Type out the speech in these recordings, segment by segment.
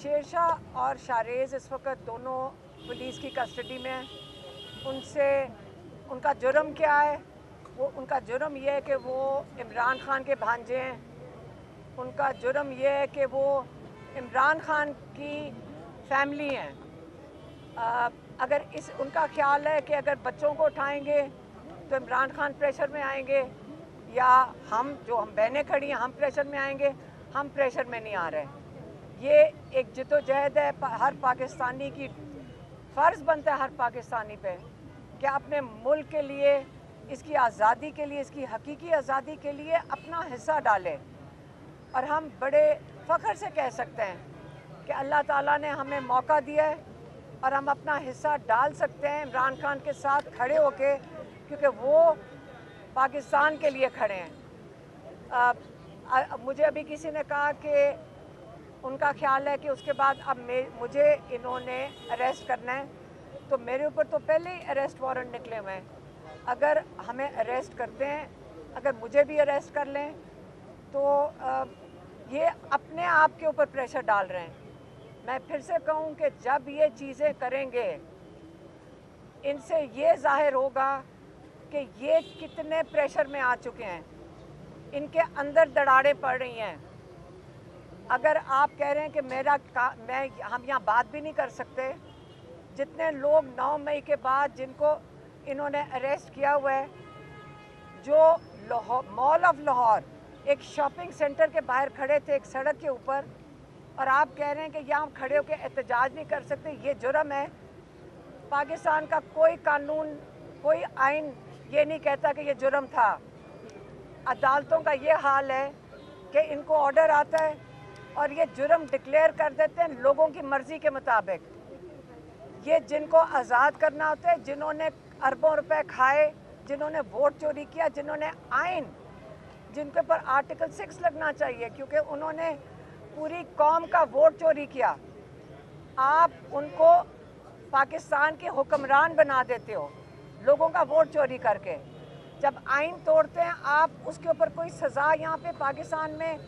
शेरशाह और शारेज़ इस वक्त दोनों पुलिस की कस्टडी में हैं। उनसे उनका जुर्म क्या है? उनका जुर्म ये है कि वो इमरान खान के भांजे हैं। उनका जुर्म ये है कि वो इमरान खान की फैमिली हैं। अगर उनका ख्याल है कि अगर बच्चों को उठाएंगे तो इमरान खान प्रेशर में आएंगे, या हम बहनें खड़ी हैं हम प्रेशर में आएंगे। हम प्रेशर में नहीं आ रहे। ये एक जिद्दोजहद है। हर पाकिस्तानी की फ़र्ज़ बनता है, हर पाकिस्तानी पे, कि अपने मुल्क के लिए, इसकी आज़ादी के लिए, इसकी हकीकी आज़ादी के लिए अपना हिस्सा डाले। और हम बड़े फ़ख्र से कह सकते हैं कि अल्लाह ताला ने हमें मौका दिया है और हम अपना हिस्सा डाल सकते हैं इमरान खान के साथ खड़े होके, क्योंकि वो पाकिस्तान के लिए खड़े हैं। मुझे अभी किसी ने कहा कि उनका ख्याल है कि उसके बाद अब मुझे इन्होंने अरेस्ट करना है, तो मेरे ऊपर तो पहले ही अरेस्ट वारंट निकले हुए हैं। अगर हमें अरेस्ट करते हैं, अगर मुझे भी अरेस्ट कर लें, तो ये अपने आप के ऊपर प्रेशर डाल रहे हैं। मैं फिर से कहूँ कि जब ये चीज़ें करेंगे, इनसे ये जाहिर होगा कि ये कितने प्रेशर में आ चुके हैं, इनके अंदर दरारें पड़ रही हैं। अगर आप कह रहे हैं कि हम यहाँ बात भी नहीं कर सकते, जितने लोग 9 मई के बाद जिनको इन्होंने अरेस्ट किया हुआ है, जो मॉल ऑफ लाहौर एक शॉपिंग सेंटर के बाहर खड़े थे एक सड़क के ऊपर, और आप कह रहे हैं कि यहाँ हम खड़े होकर एहतजाज नहीं कर सकते, ये जुर्म है। पाकिस्तान का कोई कानून, कोई आइन ये नहीं कहता कि ये जुर्म था। अदालतों का ये हाल है कि इनको ऑर्डर आता है और ये जुर्म डिक्लेयर कर देते हैं लोगों की मर्ज़ी के मुताबिक। ये जिनको आज़ाद करना होता है, जिन्होंने अरबों रुपए खाए, जिन्होंने वोट चोरी किया, जिन्होंने आइन, जिनके ऊपर आर्टिकल 6 लगना चाहिए क्योंकि उन्होंने पूरी कौम का वोट चोरी किया, आप उनको पाकिस्तान के हुक्मरान बना देते हो लोगों का वोट चोरी करके। जब आइन तोड़ते हैं आप, उसके ऊपर कोई सज़ा यहाँ पे पाकिस्तान में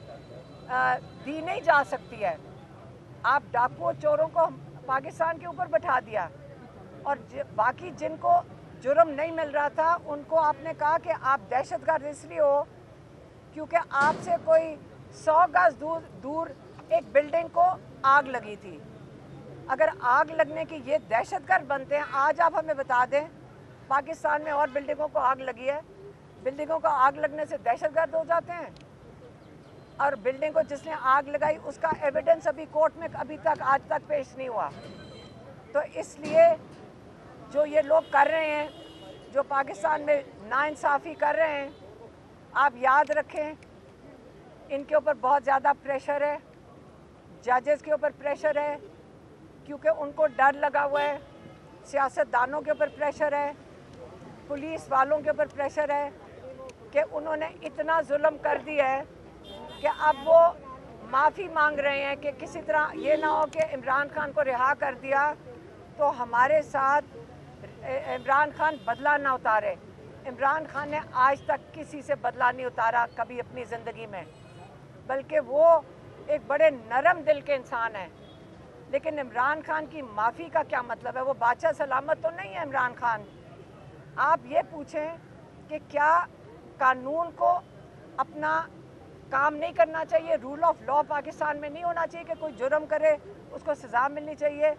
दी नहीं जा सकती है। आप डाकुओं चोरों को पाकिस्तान के ऊपर बैठा दिया, और बाकी जिनको जुर्म नहीं मिल रहा था उनको आपने कहा कि आप दहशतगर्द इसलिए हो क्योंकि आपसे कोई 100 गज दूर एक बिल्डिंग को आग लगी थी। अगर आग लगने की ये दहशतगर्द बनते हैं, आज आप हमें बता दें पाकिस्तान में और बिल्डिंगों को आग लगी है, बिल्डिंगों को आग लगने से दहशतगर्द हो जाते हैं? और बिल्डिंग को जिसने आग लगाई उसका एविडेंस अभी कोर्ट में आज तक पेश नहीं हुआ। तो इसलिए जो ये लोग कर रहे हैं, जो पाकिस्तान में नाइंसाफ़ी कर रहे हैं, आप याद रखें इनके ऊपर बहुत ज़्यादा प्रेशर है, जजेस के ऊपर प्रेशर है क्योंकि उनको डर लगा हुआ है, सियासतदानों के ऊपर प्रेशर है, पुलिस वालों के ऊपर प्रेशर है कि उन्होंने इतना जुल्म कर दिया है कि अब वो माफ़ी मांग रहे हैं कि किसी तरह ये ना हो कि इमरान खान को रिहा कर दिया तो हमारे साथ इमरान खान बदला ना उतारे। इमरान खान ने आज तक किसी से बदला नहीं उतारा कभी अपनी ज़िंदगी में, बल्कि वो एक बड़े नरम दिल के इंसान हैं। लेकिन इमरान खान की माफ़ी का क्या मतलब है? वो बादशाह सलामत तो नहीं है इमरान खान। आप ये पूछें कि क्या कानून को अपना काम नहीं करना चाहिए? रूल ऑफ लॉ पाकिस्तान में नहीं होना चाहिए कि कोई जुर्म करे उसको सज़ा मिलनी चाहिए?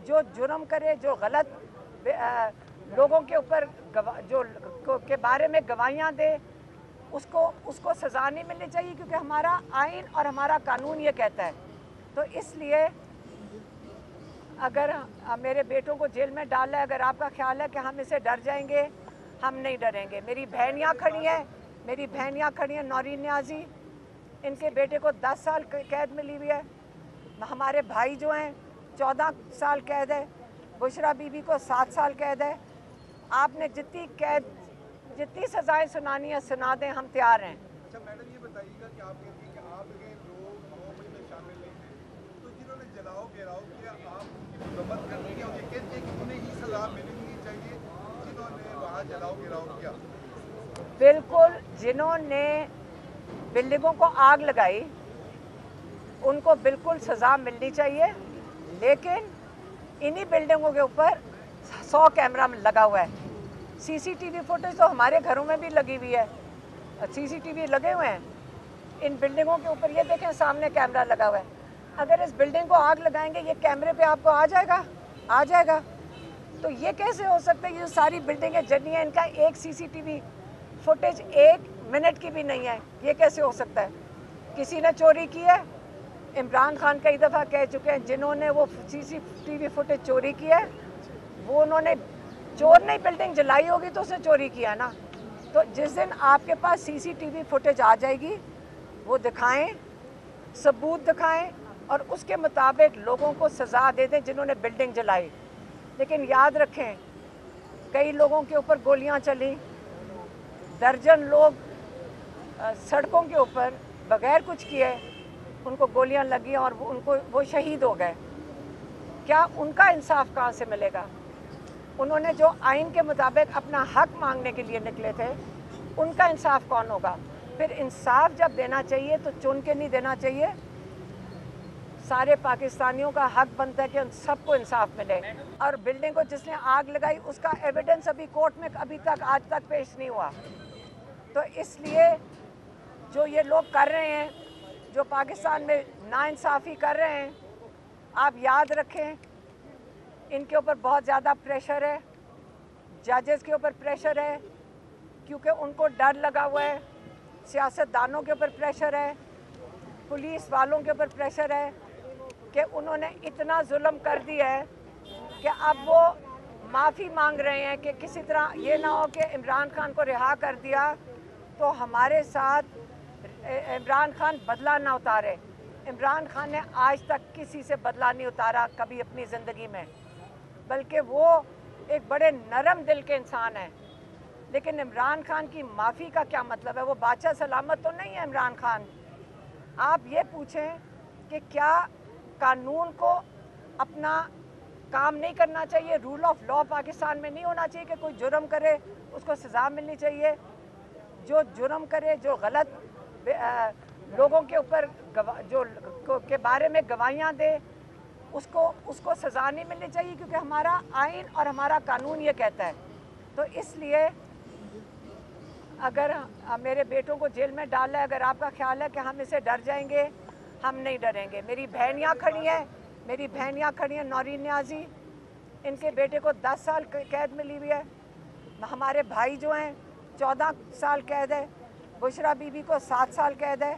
जो जुर्म करे, जो गलत लोगों के ऊपर के बारे में गवाहियाँ दे, उसको सज़ा नहीं मिलनी चाहिए, क्योंकि हमारा आइन और हमारा कानून ये कहता है। तो इसलिए अगर मेरे बेटों को जेल में डाला है, अगर आपका ख्याल है कि हम इसे डर जाएंगे, हम नहीं डरेंगे। मेरी बहन यहाँ खड़ी है, नौरीन न्याजी, इनके बेटे को 10 साल कैद मिली हुई है। हमारे भाई जो हैं 14 साल कैद है, बुशरा बीबी को 7 साल कैद है। आपने जितनी सज़ाएं सुनानी है सुना दें, हम तैयार हैं। अच्छा मैडम, ये बताइएगा कि आप कहती हैं कि आपके लोग 9 मई में शामिल नहीं थे, तो जिन्होंने जलाओ घेराव किया आप उनकी मरम्मत करनी है और ये कहते हैं कि उन्हें ही सज़ा मिलनी चाहिए जिन्होंने वहाँ जलाओ घेराव किया? बिल्कुल, जिन्होंने बिल्डिंगों को आग लगाई उनको बिल्कुल सज़ा मिलनी चाहिए, लेकिन इन्हीं बिल्डिंगों के ऊपर 100 कैमरा लगा हुआ है। सीसीटीवी फुटेज तो हमारे घरों में भी लगी हुई है, सीसीटीवी लगे हुए हैं इन बिल्डिंगों के ऊपर। ये देखें, सामने कैमरा लगा हुआ है। अगर इस बिल्डिंग को आग लगाएंगे, ये कैमरे पे आपको आ जाएगा। तो ये कैसे हो सकता है? ये सारी बिल्डिंगें जली हैं, इनका एक सीसीटीवी फुटेज 1 मिनट की भी नहीं है। ये कैसे हो सकता है? किसी ने चोरी की है। इमरान खान कई दफ़ा कह चुके हैं, जिन्होंने वो सीसीटीवी फुटेज चोरी की है, वो उन्होंने, चोर ने बिल्डिंग जलाई होगी तो उसने चोरी किया ना। तो जिस दिन आपके पास सीसीटीवी फुटेज आ जाएगी, वो दिखाएं, सबूत दिखाएं और उसके मुताबिक लोगों को सज़ा दे दें जिन्होंने बिल्डिंग जलाई। लेकिन याद रखें, कई लोगों के ऊपर गोलियां चली, दर्जन लोग सड़कों के ऊपर बगैर कुछ किए उनको गोलियां लगी और वो शहीद हो गए। क्या उनका इंसाफ कहाँ से मिलेगा? उन्होंने जो आइन के मुताबिक अपना हक मांगने के लिए निकले थे, उनका इंसाफ कौन होगा? फिर इंसाफ जब देना चाहिए तो चुन के नहीं देना चाहिए। सारे पाकिस्तानियों का हक बनता है कि उन सबको इंसाफ मिले। और बिल्डिंग को जिसने आग लगाई, उसका एविडेंस अभी कोर्ट में आज तक पेश नहीं हुआ। तो इसलिए जो ये लोग कर रहे हैं, जो पाकिस्तान में नाइंसाफ़ी कर रहे हैं, आप याद रखें, इनके ऊपर बहुत ज़्यादा प्रेशर है, जजेस के ऊपर प्रेशर है, क्योंकि उनको डर लगा हुआ है। सियासतदानों के ऊपर प्रेशर है, पुलिस वालों के ऊपर प्रेशर है कि उन्होंने इतना जुल्म कर दिया है कि अब वो माफ़ी मांग रहे हैं कि किसी तरह ये ना हो कि इमरान खान को रिहा कर दिया तो हमारे साथ इमरान खान बदला ना उतारे। इमरान खान ने आज तक किसी से बदला नहीं उतारा कभी अपनी ज़िंदगी में, बल्कि वो एक बड़े नरम दिल के इंसान हैं। लेकिन इमरान खान की माफ़ी का क्या मतलब है? वो बादशाह सलामत तो नहीं है इमरान खान। आप ये पूछें कि क्या कानून को अपना काम नहीं करना चाहिए? रूल ऑफ लॉ पाकिस्तान में नहीं होना चाहिए कि कोई जुर्म करे उसको सज़ा मिलनी चाहिए? जो जुर्म करे, जो गलत लोगों के ऊपर के बारे में गवाहियाँ दे, उसको सज़ा नहीं मिलनी चाहिए, क्योंकि हमारा आइन और हमारा कानून ये कहता है। तो इसलिए अगर मेरे बेटों को जेल में डाला है, अगर आपका ख्याल है कि हम इसे डर जाएंगे, हम नहीं डरेंगे। मेरी बहनियाँ खड़ी हैं, नौरीन न्याजी, इनके बेटे को 10 साल कैद मिली हुई है। हमारे भाई जो हैं 14 साल कैद है, बुशरा बीबी को 7 साल कैद है।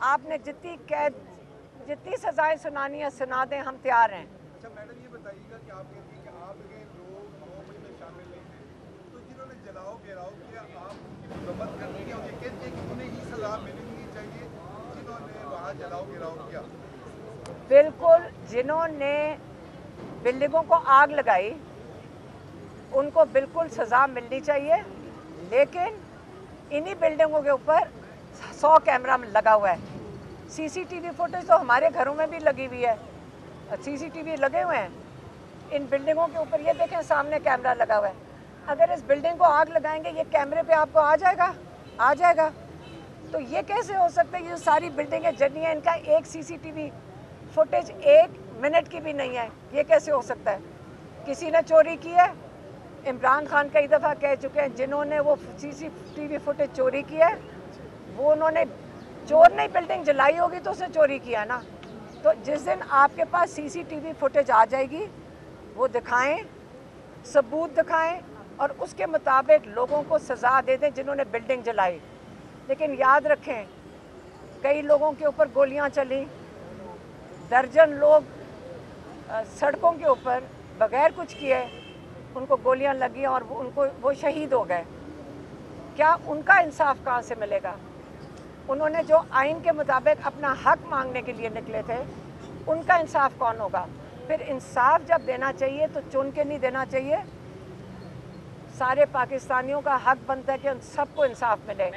आपने जितनी सज़ाएं सुनानी है सुना दें, हम तैयार हैं। अच्छा मैडम, ये बताइएगा कि आप कहती हैं कि आपके लोग मोहम्मद में शामिल नहीं थे, तो जिन्होंने जलाओ घेराव किया, आप उनकी मरम्मत करनी है और ये कहते हैं कि उन्हें ही सज़ा मिलनी चाहिए जिन्होंने वहाँ जलाओ घेराव किया? बिल्कुल, जिन्होंने बिल्डिंगों को आग लगाई उनको बिल्कुल सज़ा मिलनी चाहिए, लेकिन इन्हीं बिल्डिंगों के ऊपर 100 कैमरा लगा हुआ है। सीसीटीवी फुटेज तो हमारे घरों में भी लगी हुई है, सीसीटीवी लगे हुए हैं इन बिल्डिंगों के ऊपर। ये देखें, सामने कैमरा लगा हुआ है। अगर इस बिल्डिंग को आग लगाएंगे, ये कैमरे पे आपको आ जाएगा। तो ये कैसे हो सकता है? ये सारी बिल्डिंगें जली हैं, इनका एक सीसीटीवी फुटेज 1 मिनट की भी नहीं है। ये कैसे हो सकता है? किसी ने चोरी की है। इमरान खान कई दफ़ा कह चुके हैं, जिन्होंने वो सीसीटीवी फुटेज चोरी की है, वो उन्होंने, चोर ने बिल्डिंग जलाई होगी तो उसने चोरी किया ना। तो जिस दिन आपके पास सीसीटीवी फुटेज आ जाएगी, वो दिखाएं, सबूत दिखाएं और उसके मुताबिक लोगों को सज़ा दे दें जिन्होंने बिल्डिंग जलाई। लेकिन याद रखें, कई लोगों के ऊपर गोलियां चली, दर्जन लोग सड़कों के ऊपर बगैर कुछ किए उनको गोलियां लगी और वो शहीद हो गए। क्या उनका इंसाफ कहाँ से मिलेगा? उन्होंने जो आइन के मुताबिक अपना हक मांगने के लिए निकले थे, उनका इंसाफ कौन होगा? फिर इंसाफ जब देना चाहिए तो चुन के नहीं देना चाहिए। सारे पाकिस्तानियों का हक बनता है कि उन सबको इंसाफ मिले।